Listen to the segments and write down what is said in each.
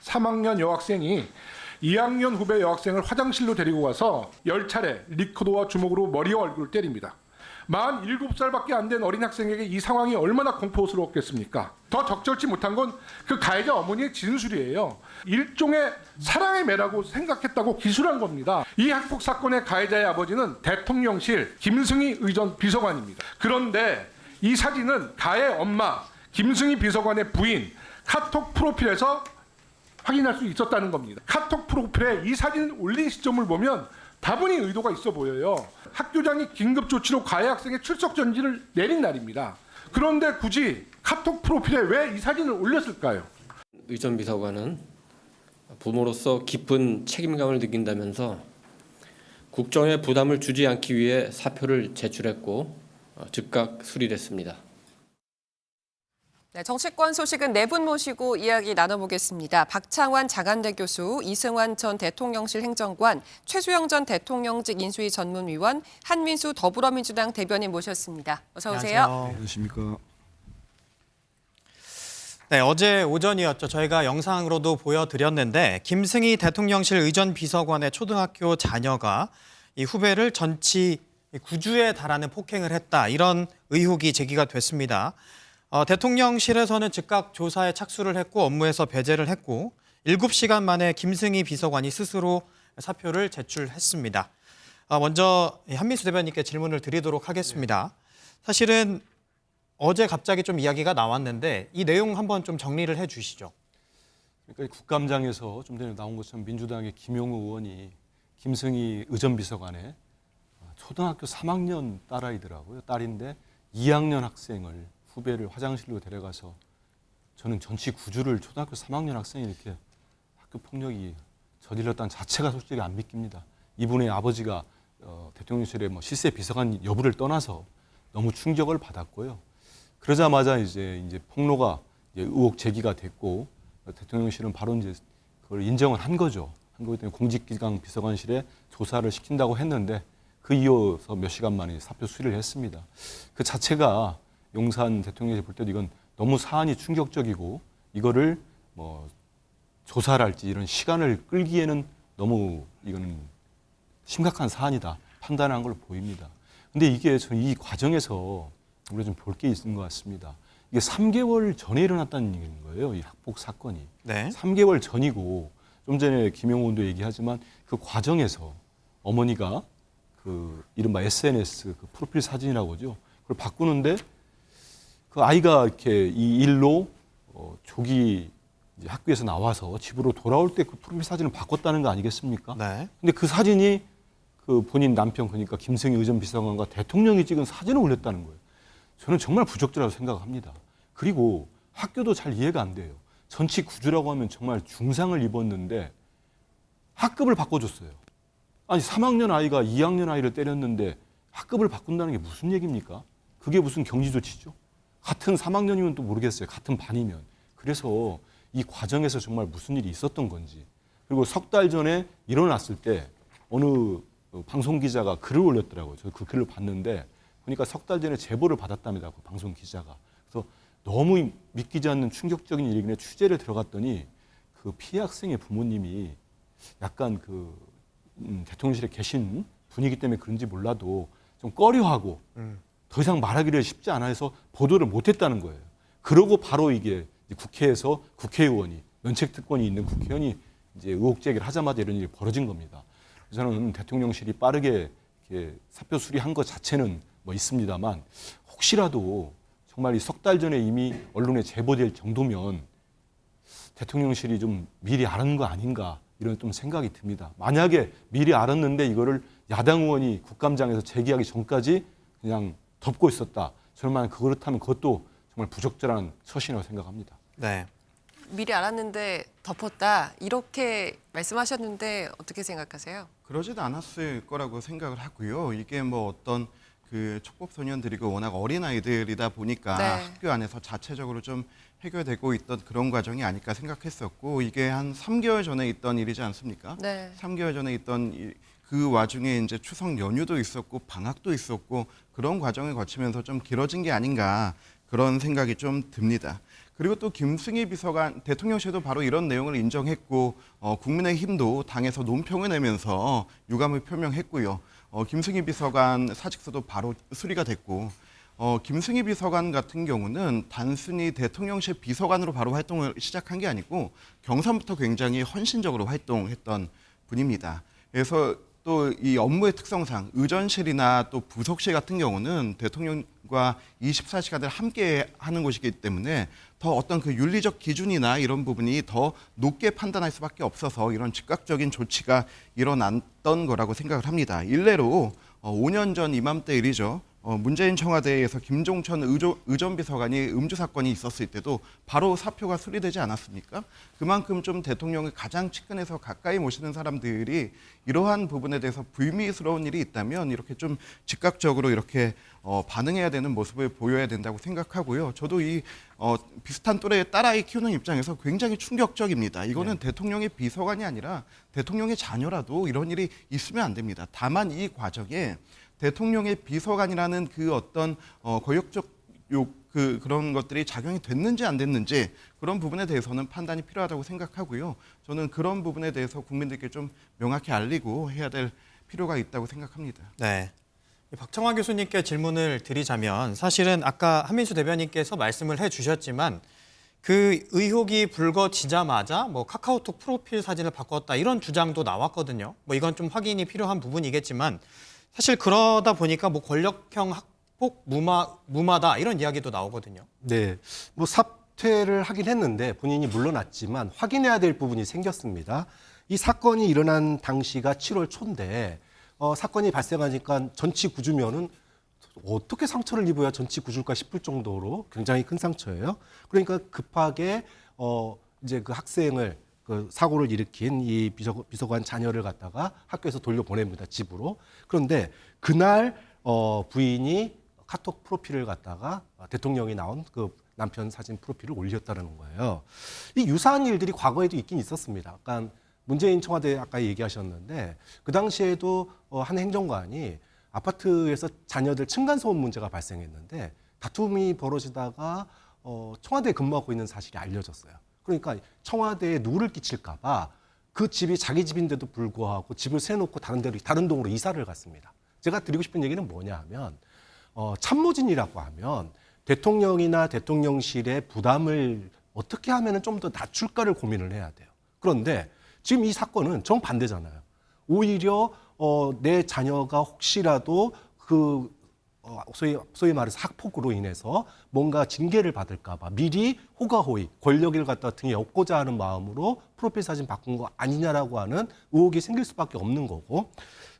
3학년 여학생이 2학년 후배 여학생을 화장실로 데리고 가서 10차례 리코더와 주먹으로 머리와 얼굴을 때립니다. 만 7살밖에 안 된 어린 학생에게 이 상황이 얼마나 공포스러웠겠습니까? 더 적절치 못한 건 그 가해자 어머니의 진술이에요. 일종의 사랑의 매라고 생각했다고 기술한 겁니다. 이 학폭 사건의 가해자의 아버지는 대통령실 김승희 의전 비서관입니다. 그런데 이 사진은 가해 엄마 김승희 비서관의 부인 카톡 프로필에서 확인할 수 있었다는 겁니다. 카톡 프로필에 이 사진을 올린 시점을 보면 다분히 의도가 있어 보여요. 학교장이 긴급 조치로 가해 학생의 출석 전지를 내린 날입니다. 그런데 굳이 카톡 프로필에 왜 이 사진을 올렸을까요? 의전 비서관은 부모로서 깊은 책임감을 느낀다면서 국정에 부담을 주지 않기 위해 사표를 제출했고 즉각 수리됐습니다. 네, 정치권 소식은 네 분 모시고 이야기 나눠보겠습니다. 박창환 장한대 교수, 이승환 전 대통령실 행정관, 최수영 전 대통령직 인수위 전문위원, 한민수 더불어민주당 대변인 모셨습니다. 어서 오세요. 안녕하세요. 안녕하십니까. 네, 어제 오전이었죠. 저희가 영상으로도 보여드렸는데 김승희 대통령실 의전 비서관의 초등학교 자녀가 이 후배를 전치 9주에 달하는 폭행을 했다. 이런 의혹이 제기가 됐습니다. 대통령실에서는 즉각 조사에 착수를 했고 업무에서 배제를 했고 7시간 만에 김승희 비서관이 스스로 사표를 제출했습니다. 먼저 한민수 대변인께 질문을 드리도록 하겠습니다. 사실은 어제 갑자기 좀 이야기가 나왔는데 이 내용 한번 좀 정리를 해 주시죠. 그러니까 국감장에서 좀 전에 나온 것처럼 민주당의 김용우 의원이 김승희 의전비서관의 초등학교 3학년 딸아이더라고요. 딸인데 2학년 학생을 후배를 화장실로 데려가서 저는 전치 9주를 초등학교 3학년 학생이 이렇게 학교 폭력이 저질렀다는 자체가 솔직히 안 믿깁니다. 이분의 아버지가 대통령실의 실세 비서관 여부를 떠나서 너무 충격을 받았고요. 그러자마자 이제 폭로가 의혹 제기가 됐고 대통령실은 바로 이제 그걸 인정을 한 거죠. 한 거기 때문에 공직기강 비서관실에 조사를 시킨다고 했는데 그 이어서 몇 시간 만에 사표 수리를 했습니다. 그 자체가 용산 대통령실 볼 때도 이건 너무 사안이 충격적이고 이거를 조사를 할지 이런 시간을 끌기에는 너무 이거는 심각한 사안이다 판단한 걸로 보입니다. 근데 이게 저는 이 과정에서 우리가 좀 볼 게 있는 것 같습니다. 이게 3개월 전에 일어났다는 거예요. 이 학폭 사건이. 네. 3개월 전이고 좀 전에 김용호 의원도 얘기하지만 그 과정에서 어머니가 그 이른바 SNS 그 프로필 사진이라고 하죠. 그걸 바꾸는데 그 아이가 이렇게 이 일로 조기 이제 학교에서 나와서 집으로 돌아올 때 그 프로필 사진을 바꿨다는 거 아니겠습니까? 네. 근데 그 사진이 그 본인 남편 그러니까 김승희 의전 비서관과 대통령이 찍은 사진을 올렸다는 거예요. 저는 정말 부적절하다고 생각합니다. 그리고 학교도 잘 이해가 안 돼요. 전치 9주라고 하면 정말 중상을 입었는데 학급을 바꿔줬어요. 아니 3학년 아이가 2학년 아이를 때렸는데 학급을 바꾼다는 게 무슨 얘기입니까? 그게 무슨 경지 조치죠? 같은 3학년이면 또 모르겠어요. 같은 반이면. 그래서 이 과정에서 정말 무슨 일이 있었던 건지. 그리고 석 달 전에 일어났을 때 어느 방송 기자가 글을 올렸더라고요. 저 그 글을 봤는데 보니까 석 달 전에 제보를 받았답니다. 그 방송 기자가. 그래서 너무 믿기지 않는 충격적인 일이길래 취재를 들어갔더니 그 피해 학생의 부모님이 약간 그 대통령실에 계신 분이기 때문에 그런지 몰라도 좀 꺼려하고 더 이상 말하기를 쉽지 않아 해서 보도를 못했다는 거예요. 그러고 바로 이게 국회에서 국회의원이 면책특권이 있는 국회의원이 이제 의혹 제기를 하자마자 이런 일이 벌어진 겁니다. 저는 대통령실이 빠르게 이렇게 사표 수리한 것 자체는 있습니다만 혹시라도 정말 이 석 달 전에 이미 언론에 제보될 정도면 대통령실이 좀 미리 알은 거 아닌가 이런 좀 생각이 듭니다. 만약에 미리 알았는데 이거를 야당 의원이 국감장에서 제기하기 전까지 그냥 덮고 있었다. 저는 그렇다면 그것도 정말 부적절한 처신이라고 생각합니다. 네. 미리 알았는데 덮었다. 이렇게 말씀하셨는데 어떻게 생각하세요? 그러지도 않았을 거라고 생각을 하고요. 이게 어떤 그 촉법소년들이고 워낙 어린 아이들이다 보니까 네. 학교 안에서 자체적으로 좀 해결되고 있던 그런 과정이 아닐까 생각했었고 이게 한 3개월 전에 있던 일이지 않습니까? 네. 3개월 전에 있던 그 와중에 이제 추석 연휴도 있었고 방학도 있었고 그런 과정을 거치면서 좀 길어진 게 아닌가 그런 생각이 좀 듭니다. 그리고 또 김승희 비서관 대통령실도 바로 이런 내용을 인정했고 국민의힘도 당에서 논평을 내면서 유감을 표명했고요. 김승희 비서관 사직서도 바로 수리가 됐고 김승희 비서관 같은 경우는 단순히 대통령실 비서관으로 바로 활동을 시작한 게 아니고 경선부터 굉장히 헌신적으로 활동했던 분입니다. 그래서 또 이 업무의 특성상 의전실이나 또 부속실 같은 경우는 대통령과 24시간을 함께 하는 곳이기 때문에 더 어떤 그 윤리적 기준이나 이런 부분이 더 높게 판단할 수밖에 없어서 이런 즉각적인 조치가 일어났던 거라고 생각을 합니다. 일례로 5년 전 이맘때 일이죠. 문재인 청와대에서 김종천 의전비서관이 음주 사건이 있었을 때도 바로 사표가 수리되지 않았습니까? 그만큼 좀 대통령을 가장 측근에서 가까이 모시는 사람들이 이러한 부분에 대해서 불미스러운 일이 있다면 이렇게 좀 즉각적으로 이렇게 반응해야 되는 모습을 보여야 된다고 생각하고요. 저도 이 비슷한 또래의 딸아이 키우는 입장에서 굉장히 충격적입니다. 이거는 대통령의 비서관이 아니라 대통령의 자녀라도 이런 일이 있으면 안 됩니다. 다만 이 과정에 대통령의 비서관이라는 그 어떤 권력적 그런 것들이 작용이 됐는지 안 됐는지 그런 부분에 대해서는 판단이 필요하다고 생각하고요. 저는 그런 부분에 대해서 국민들께 좀 명확히 알리고 해야 될 필요가 있다고 생각합니다. 네. 박청환 교수님께 질문을 드리자면 사실은 아까 한민수 대변인께서 말씀을 해주셨지만 그 의혹이 불거지자마자 뭐 카카오톡 프로필 사진을 바꿨다 이런 주장도 나왔거든요. 뭐 이건 좀 확인이 필요한 부분이겠지만 사실 그러다 보니까 뭐 권력형 학폭 무마다 이런 이야기도 나오거든요. 네, 뭐 사퇴를 하긴 했는데 본인이 물러났지만 확인해야 될 부분이 생겼습니다. 이 사건이 일어난 당시가 7월 초인데 사건이 발생하니까 전치 9주면은 어떻게 상처를 입어야 전치 9주일까 싶을 정도로 굉장히 큰 상처예요. 그러니까 급하게 이제 그 학생을 그 사고를 일으킨 이 비서관 자녀를 갖다가 학교에서 돌려보냅니다, 집으로. 그런데 그날 부인이 카톡 프로필을 갖다가 대통령이 나온 그 남편 사진 프로필을 올렸다는 거예요. 이 유사한 일들이 과거에도 있긴 있었습니다. 그러니까 문재인 청와대 아까 얘기하셨는데 그 당시에도 한 행정관이 아파트에서 자녀들 층간소음 문제가 발생했는데 다툼이 벌어지다가 청와대에 근무하고 있는 사실이 알려졌어요. 그러니까 청와대에 누를 끼칠까 봐 그 집이 자기 집인데도 불구하고 집을 세놓고 다른 동으로 이사를 갔습니다. 제가 드리고 싶은 얘기는 뭐냐 하면 참모진이라고 하면 대통령이나 대통령실의 부담을 어떻게 하면 좀 더 낮출까를 고민을 해야 돼요. 그런데 지금 이 사건은 정반대잖아요. 오히려 내 자녀가 혹시라도 그 소위 말해서 학폭으로 인해서 뭔가 징계를 받을까 봐 미리 호가호의 권력을 갖다 등에 업고자 하는 마음으로 프로필 사진 바꾼 거 아니냐라고 하는 의혹이 생길 수밖에 없는 거고,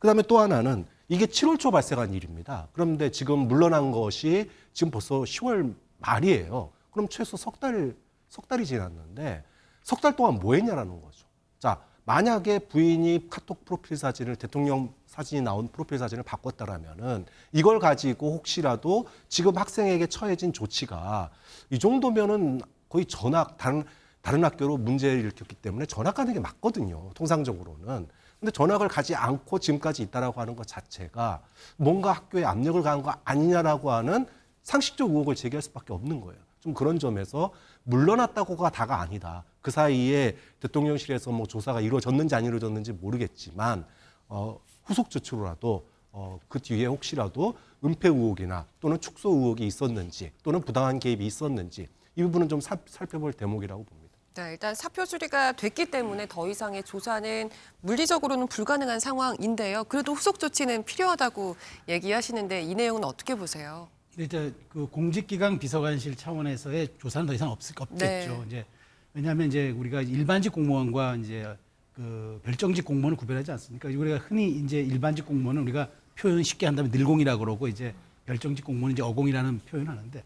그다음에 또 하나는 이게 7월 초 발생한 일입니다. 그런데 지금 물러난 것이 지금 벌써 10월 말이에요. 그럼 최소 석 달이 지났는데 석 달 동안 뭐 했냐라는 거죠. 자, 만약에 부인이 카톡 프로필 사진을 대통령 사진이 나온 프로필 사진을 바꿨다라면은 이걸 가지고 혹시라도 지금 학생에게 처해진 조치가 이 정도면은 거의 전학 다른 학교로 문제를 일으켰기 때문에 전학가는 게 맞거든요. 통상적으로는. 근데 전학을 가지 않고 지금까지 있다라고 하는 것 자체가 뭔가 학교에 압력을 가한 거 아니냐라고 하는 상식적 의혹을 제기할 수밖에 없는 거예요. 좀 그런 점에서 물러났다고가 다가 아니다. 그 사이에 대통령실에서 뭐 조사가 이루어졌는지 안 이루어졌는지 모르겠지만 후속 조치로라도 그 뒤에 혹시라도 은폐 의혹이나 또는 축소 의혹이 있었는지 또는 부당한 개입이 있었는지 이 부분은 좀 살펴볼 대목이라고 봅니다. 네, 일단 사표 수리가 됐기 때문에 더 이상의 조사는 물리적으로는 불가능한 상황인데요. 그래도 후속 조치는 필요하다고 얘기하시는데 이 내용은 어떻게 보세요? 이제 그 공직기강 비서관실 차원에서의 조사는 더 이상 없겠죠. 네. 이제 왜냐하면 이제 우리가 일반직 공무원과 이제 그 별정직 공무원을 구별하지 않습니까? 우리가 흔히 이제 일반직 공무원은 우리가 표현 쉽게 한다면 늘공이라고 그러고 이제 별정직 공무원은 이제 어공이라는 표현을 하는데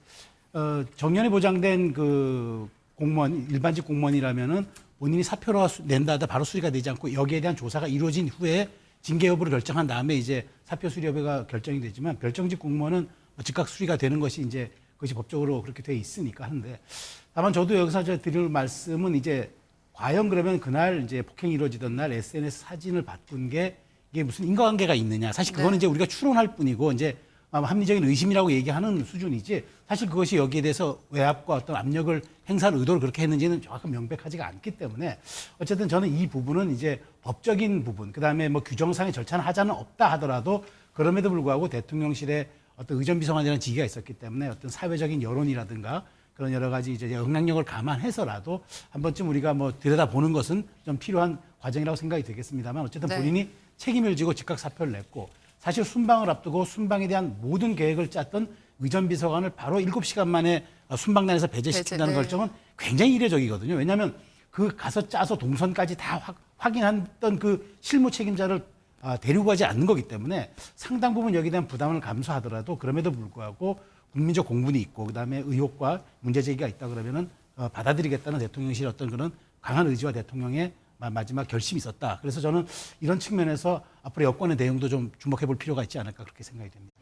정년에 보장된 그 공무원 일반직 공무원이라면은 본인이 사표로 낸다 하다 바로 수리가 되지 않고 여기에 대한 조사가 이루어진 후에 징계 여부를 결정한 다음에 이제 사표 수리 여부가 결정이 되지만 별정직 공무원은 즉각 수리가 되는 것이 이제 그것이 법적으로 그렇게 돼 있으니까 하는데 다만 저도 여기서 드릴 말씀은 이제 과연 그러면 그날 이제 폭행이 이루어지던 날 SNS 사진을 바꾼 게 이게 무슨 인과관계가 있느냐 사실 그거는 이제 우리가 추론할 뿐이고 이제 합리적인 의심이라고 얘기하는 수준이지 사실 그것이 여기에 대해서 외압과 어떤 압력을 행사할 의도를 그렇게 했는지는 정확히 명백하지가 않기 때문에 어쨌든 저는 이 부분은 이제 법적인 부분, 그다음에 뭐 규정상의 절차는 하자는 없다 하더라도 그럼에도 불구하고 대통령실에 어떤 의전비서관이라는 직위가 있었기 때문에 어떤 사회적인 여론이라든가 그런 여러 가지 이제 영향력을 감안해서라도 한 번쯤 우리가 뭐 들여다보는 것은 좀 필요한 과정이라고 생각이 되겠습니다만 어쨌든 네. 본인이 책임을 지고 즉각 사표를 냈고 사실 순방을 앞두고 순방에 대한 모든 계획을 짰던 의전비서관을 바로 7시간 만에 순방단에서 배제시킨다는 네. 결정은 굉장히 이례적이거든요. 왜냐하면 그 가서 짜서 동선까지 다 확인했던 그 실무 책임자를 데리고 가지 않는 거기 때문에 상당 부분 여기에 대한 부담을 감수하더라도 그럼에도 불구하고 국민적 공분이 있고 그다음에 의혹과 문제 제기가 있다 그러면은 받아들이겠다는 대통령실의 어떤 그런 강한 의지와 대통령의 마지막 결심이 있었다. 그래서 저는 이런 측면에서 앞으로 여권의 내용도 좀 주목해 볼 필요가 있지 않을까 그렇게 생각이 됩니다.